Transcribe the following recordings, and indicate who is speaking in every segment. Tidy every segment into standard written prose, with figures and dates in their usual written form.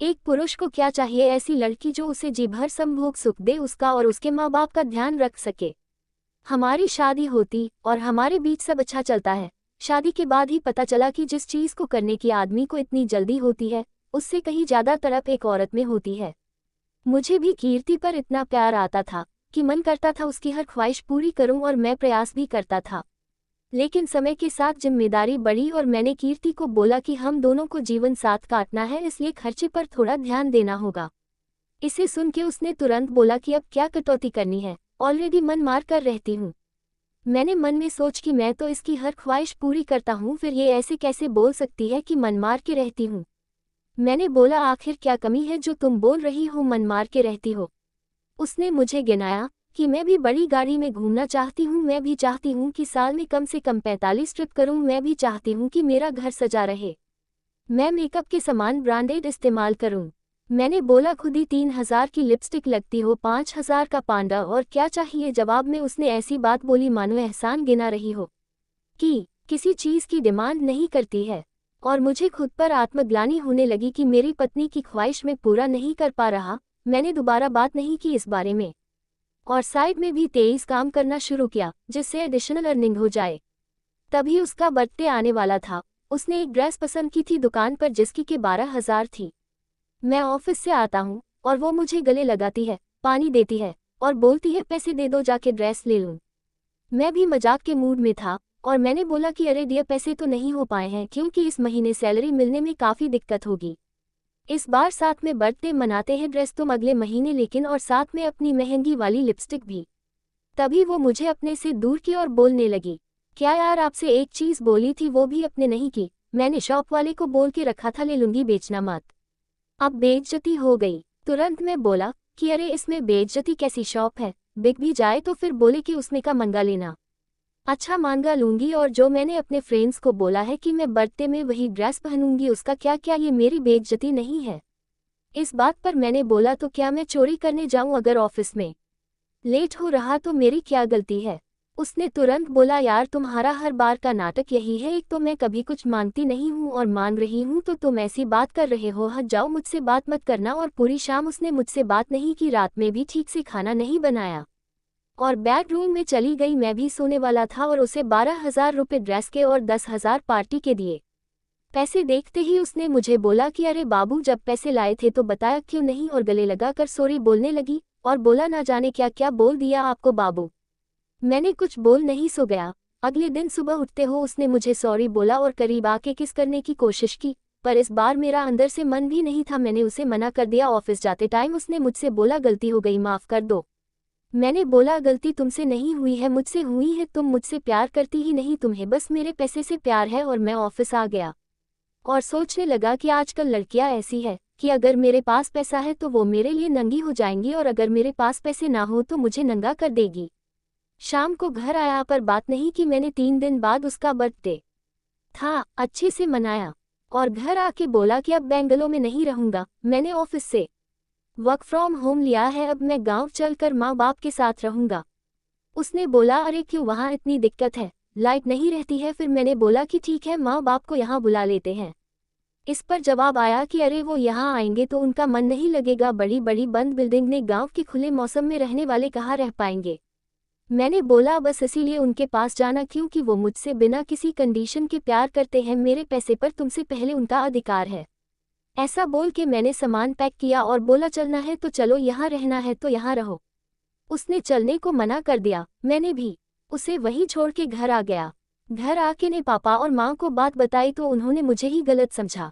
Speaker 1: एक पुरुष को क्या चाहिए? ऐसी लड़की जो उसे जी भर संभोग सुख दे, उसका और उसके माँ बाप का ध्यान रख सके। हमारी शादी होती और हमारे बीच सब अच्छा चलता है। शादी के बाद ही पता चला कि जिस चीज़ को करने की आदमी को इतनी जल्दी होती है, उससे कहीं ज़्यादा तड़प एक औरत में होती है। मुझे भी कीर्ति पर इतना प्यार आता था कि मन करता था उसकी हर ख्वाहिश पूरी करूं, और मैं प्रयास भी करता था। लेकिन समय के साथ जिम्मेदारी बढ़ी और मैंने कीर्ति को बोला कि हम दोनों को जीवन साथ काटना है, इसलिए खर्चे पर थोड़ा ध्यान देना होगा। इसे सुन के उसने तुरंत बोला कि अब क्या कटौती करनी है, ऑलरेडी मन मार कर रहती हूँ। मैंने मन में सोच कि मैं तो इसकी हर ख्वाहिश पूरी करता हूँ, फिर ये ऐसे कैसे बोल सकती है कि मन मार के रहती हूँ। मैंने बोला, आखिर क्या कमी है जो तुम बोल रही हो मन मार के रहती हो। उसने मुझे गिनाया कि मैं भी बड़ी गाड़ी में घूमना चाहती हूँ, मैं भी चाहती हूँ कि साल में कम से कम 45 ट्रिप करूँ, मैं भी चाहती हूँ कि मेरा घर सजा रहे, मैं मेकअप के सामान ब्रांडेड इस्तेमाल करूँ। मैंने बोला, खुद ही 3000 की लिपस्टिक लगती हो, 5000 का पांडा, और क्या चाहिए। जवाब में उसने ऐसी बात बोली मानो एहसान गिना रही हो, कि किसी चीज़ की डिमांड नहीं करती है। और मुझे खुद पर आत्मग्लानि होने लगी कि मेरी पत्नी की ख्वाहिश में पूरा नहीं कर पा रहा। मैंने दोबारा बात नहीं की इस बारे में, और साइड में भी तेज काम करना शुरू किया जिससे एडिशनल अर्निंग हो जाए। तभी उसका बर्थडे आने वाला था। उसने एक ड्रेस पसंद की थी दुकान पर जिसकी के 12,000 थी। मैं ऑफिस से आता हूँ और वो मुझे गले लगाती है, पानी देती है और बोलती है पैसे दे दो, जाके ड्रेस ले लूँ। मैं भी मजाक के मूड में था और मैंने बोला कि अरे डियर, पैसे तो नहीं हो पाए हैं क्योंकि इस महीने सैलरी मिलने में काफ़ी दिक्कत होगी। इस बार साथ में बर्थडे मनाते हैं, ड्रेस तुम अगले महीने लेकिन, और साथ में अपनी महंगी वाली लिपस्टिक भी। तभी वो मुझे अपने से दूर की और बोलने लगी, क्या यार, आपसे एक चीज़ बोली थी वो भी अपने नहीं की। मैंने शॉप वाले को बोल के रखा था ले लूंगी, बेचना मत। अब बेइज्जती हो गई। तुरंत मैं बोला कि अरे इसमें बेइज्जती कैसी, शॉप है, बिक भी जाए तो फिर बोले कि उसमें का मंगा लेना। अच्छा मांगा लूंगी, और जो मैंने अपने फ्रेंड्स को बोला है कि मैं बर्थडे में वही ड्रेस पहनूंगी, उसका क्या, क्या ये मेरी बेइज्जती नहीं है। इस बात पर मैंने बोला, तो क्या मैं चोरी करने जाऊं? अगर ऑफिस में लेट हो रहा तो मेरी क्या गलती है? उसने तुरंत बोला, यार तुम्हारा हर बार का नाटक यही है, एक तो मैं कभी कुछ मांगती नहीं हूँ और मांग रही हूँ तो तुम ऐसी बात कर रहे हो, हट जाओ, मुझसे बात मत करना। और पूरी शाम उसने मुझसे बात नहीं की, रात में भी ठीक से खाना नहीं बनाया और बेडरूम में चली गई। मैं भी सोने वाला था और उसे 12,000 रुपये ड्रेस के और 10,000 पार्टी के दिए। पैसे देखते ही उसने मुझे बोला कि अरे बाबू, जब पैसे लाए थे तो बताया क्यों नहीं, और गले लगा कर सॉरी बोलने लगी और बोला, ना जाने क्या क्या बोल दिया आपको बाबू। मैंने कुछ बोल नहीं, सो गया। अगले दिन सुबह उठते हो उसने मुझे सॉरी बोला और करीब आके किस करने की कोशिश की, पर इस बार मेरा अंदर से मन भी नहीं था, मैंने उसे मना कर दिया। ऑफिस जाते टाइम उसने मुझसे बोला, गलती हो गई, माफ़ कर दो। मैंने बोला, गलती तुमसे नहीं हुई है, मुझसे हुई है, तुम मुझसे प्यार करती ही नहीं, तुम्हें बस मेरे पैसे से प्यार है। और मैं ऑफिस आ गया और सोचने लगा कि आजकल लड़कियां ऐसी है कि अगर मेरे पास पैसा है तो वो मेरे लिए नंगी हो जाएंगी, और अगर मेरे पास पैसे ना हो तो मुझे नंगा कर देगी। शाम को घर आया पर बात नहीं की मैंने। 3 दिन बाद उसका बर्थडे था, अच्छे से मनाया और घर आके बोला कि अब बेंगलों में नहीं रहूंगा, मैंने ऑफिस से वर्क फ्रॉम होम लिया है, अब मैं गांव चलकर माँ बाप के साथ रहूंगा। उसने बोला, अरे क्यों, वहाँ इतनी दिक्कत है, लाइट नहीं रहती है? फिर मैंने बोला कि ठीक है, माँ बाप को यहाँ बुला लेते हैं। इस पर जवाब आया कि अरे वो यहाँ आएंगे तो उनका मन नहीं लगेगा, बड़ी बड़ी बंद बिल्डिंग में गांव के खुले मौसम में रहने वाले कहाँ रह पाएंगे। मैंने बोला, बस इसीलिए उनके पास जाना क्योंकि वो मुझसे बिना किसी कंडीशन के प्यार करते हैं, मेरे पैसे पर तुमसे पहले उनका अधिकार है। ऐसा बोल के मैंने सामान पैक किया और बोला, चलना है तो चलो, यहाँ रहना है तो यहाँ रहो। उसने चलने को मना कर दिया, मैंने भी उसे वहीं छोड़ के घर आ गया। घर आके ने पापा और माँ को बात बताई तो उन्होंने मुझे ही गलत समझा,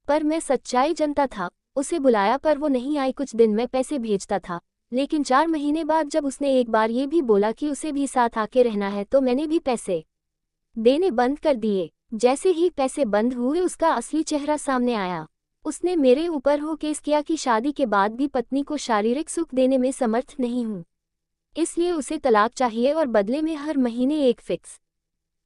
Speaker 1: पर मैं सच्चाई जानता था। उसे बुलाया पर वो नहीं आई। कुछ दिन में पैसे भेजता था, लेकिन 4 महीने बाद जब उसने एक बार ये भी बोला कि उसे भी साथ आके रहना है तो मैंने भी पैसे देने बंद कर दिए। जैसे ही पैसे बंद हुए उसका असली चेहरा सामने आया। उसने मेरे ऊपर हो केस किया कि शादी के बाद भी पत्नी को शारीरिक सुख देने में समर्थ नहीं हूँ, इसलिए उसे तलाक चाहिए और बदले में हर महीने एक फिक्स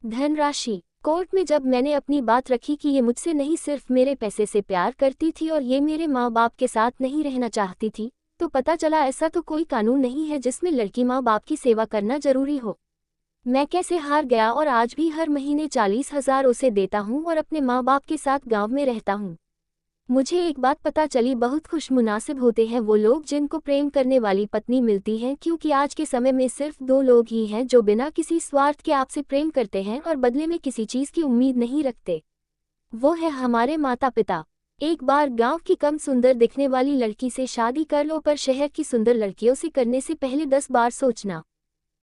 Speaker 1: धनराशि। कोर्ट में जब मैंने अपनी बात रखी कि ये मुझसे नहीं सिर्फ मेरे पैसे से प्यार करती थी और ये मेरे माँ बाप के साथ नहीं रहना चाहती थी, तो पता चला ऐसा तो कोई कानून नहीं है जिसमें लड़की माँ बाप की सेवा करना जरूरी हो। मैं कैसे हार गया और आज भी हर महीने 40,000 उसे देता हूँ और अपने माँ बाप के साथ गाँव में रहता हूँ। मुझे एक बात पता चली, बहुत खुश मुनासिब होते हैं वो लोग जिनको प्रेम करने वाली पत्नी मिलती है, क्योंकि आज के समय में सिर्फ दो लोग ही हैं जो बिना किसी स्वार्थ के आपसे प्रेम करते हैं और बदले में किसी चीज़ की उम्मीद नहीं रखते। वो है हमारे माता पिता। एक बार गांव की कम सुंदर दिखने वाली लड़की से शादी कर लो, पर शहर की सुंदर लड़कियों से करने से पहले 10 बार सोचना।